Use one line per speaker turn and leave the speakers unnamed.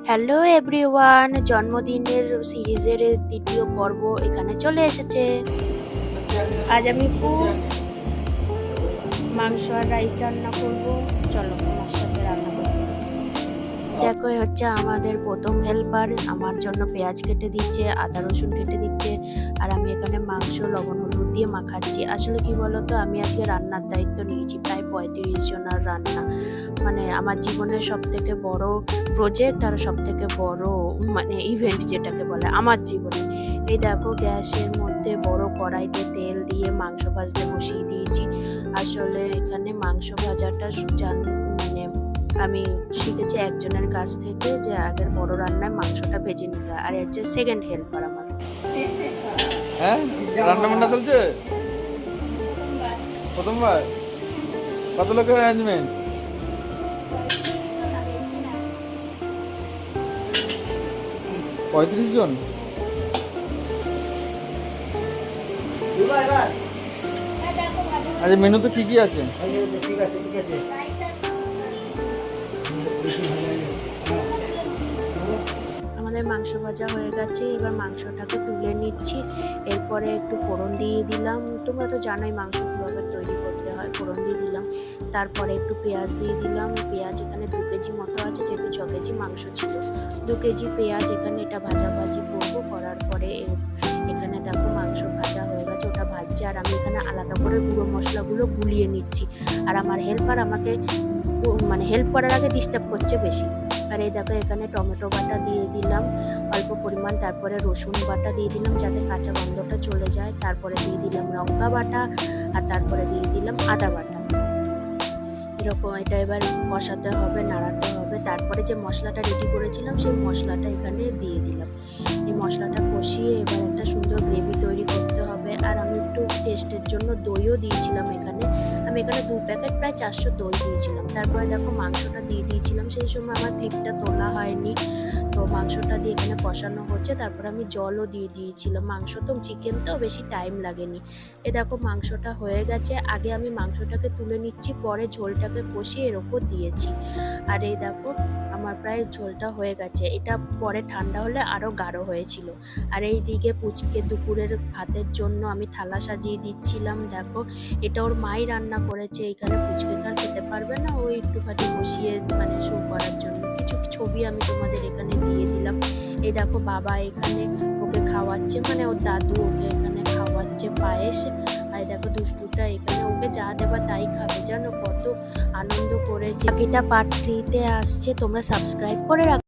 Hello everyone, জন্মদিনের সিরিজের দ্বিতীয় পর্ব এখানে চলে এসেছে। আজ আমি মাংস আর রাইস রান্না করব। চলো আমার সাথে রান্না করবো। দেখো হচ্ছে আমাদের প্রথম হেল্পার আমার জন্য পেঁয়াজ কেটে দিচ্ছে, আদা রসুন কেটে দিচ্ছে, আর আমি এখানে মাংস লবণ হলুদ দিয়ে মাখাচ্ছি। আসলে কি বলতো, আমি আজকে রান্নার দায়িত্ব নিয়েছি, প্রায় 35 জনের রান্না। মানে আমার জীবনের সব থেকে বড় প্রজেক্ট আর সব থেকে বড় মানে ইভেন্ট যেটাকে বলে আমার জীবনে। এই দেখো গ্যাসের মধ্যে বড় কড়াইতে তেল দিয়ে মাংস ভাজতে বসিয়ে দিয়েছি। আসলে এখানে মাংস ভাজাটা মানে আমি শিখেছি একজনের কাছ থেকে, যে আগের বড় রান্নায় মাংসটা ভেজে নিতে হয়। আর হচ্ছে সেকেন্ড হেল্পার আমার।
হ্যাঁ, রান্না বান্না চলছে প্রথমবার। কত লোকের অ্যারেঞ্জমেন্ট? 35 জন। আচ্ছা, মেনু তো কি কি আছে?
আমাদের মাংস ভাজা হয়ে গেছে, এবার মাংসটাকে তুলে নিচ্ছি। এরপরে একটু ফোড়ন দিয়ে দিলাম। তোমরা তো জানোই মাংস কীভাবে তৈরি করতে হয়। ফোড়ন দিয়ে দিলাম, তারপরে একটু পেঁয়াজ দিয়ে দিলাম। পেঁয়াজ এখানে 2 কেজি মতো আছে, যেহেতু 6 কেজি মাংস ছিল। 2 কেজি পেঁয়াজ এখানে এটা ভাজাভাজি করবো। করার পরে এখানে দেখো মাংস ভাজা হয়ে গেছে, ওটা ভাজছে। আর আমি এখানে আলাদা করে গুঁড়ো মশলাগুলো গুলিয়ে নিচ্ছি। আর আমার হেল্পার আমাকে মানে হেল্প করার আগে ডিস্টার্ব করছে বেশি। আর এই দেখো এখানে টমেটো বাটা দিয়ে দিলাম অল্প পরিমাণ, তারপরে রসুন বাটা দিয়ে দিলাম যাতে কাঁচা গন্ধটা চলে যায়। তারপরে দিয়ে দিলাম লঙ্কা বাটা, আর তারপরে দিয়ে দিলাম আদা বাটা। এরকম এটা এবার কষাতে হবে, নাড়াতে হবে। তারপরে যে মশলাটা রেডি করেছিলাম সেই মশলাটা এখানে দিয়ে দিলাম। এই মশলাটা কষিয়ে এবার একটা সুন্দর গ্রেভি তৈরি করতে হবে। আর আমি একটু টেস্টের জন্য দইও দিয়েছিলাম এখানে। আমি এখানে 2 প্যাকেট প্রায় 400 দই দিয়েছিলাম। তারপরে দেখো মাংসটা দিয়ে দিয়েছিলাম, সেই সময় আমার ক্লিপটা তোলা হয়নি। তো মাংসটা দিয়ে এখানে কষানো হচ্ছে, তারপরে আমি জলও দিয়ে দিয়েছিলাম। মাংস তো চিকেন তো বেশি টাইম লাগেনি। এ দেখো মাংসটা হয়ে গেছে। আগে আমি মাংসটাকে তুলে নিচ্ছি, পরে ঝোলটাকে কষিয়ে এর ওপর দিয়েছি। আর এই দেখো আমার প্রায় ঝোলটা হয়ে গেছে। এটা পরে ঠান্ডা হলে আরও গাঢ় হয়েছিল। আর এই দিকে পুচকে দুপুরের ভাতের জন্য আমি থালা সাজিয়ে দিচ্ছিলাম। দেখো এটা ওর মাই রান্না করেছে। এখানে পুচকে তো আর খেতে পারবে না, ও একটুখানি বসিয়ে মানে শো করার জন্য কিছু ছবি আমি তোমাদের এখানে দিয়ে দিলাম। এই দেখো বাবা এখানে ওকে খাওয়াচ্ছে, মানে ওর দাদু ওকে এখানে খাওয়াচ্ছে পায়েস। আর দেখো দুষ্টুটা এখানে ওকে যা দেবা তাই খাবে, জানো কত আনন্দ করেছে। বাকিটা পার্ট 3-তে আসছে, তোমরা সাবস্ক্রাইব করে রাখো।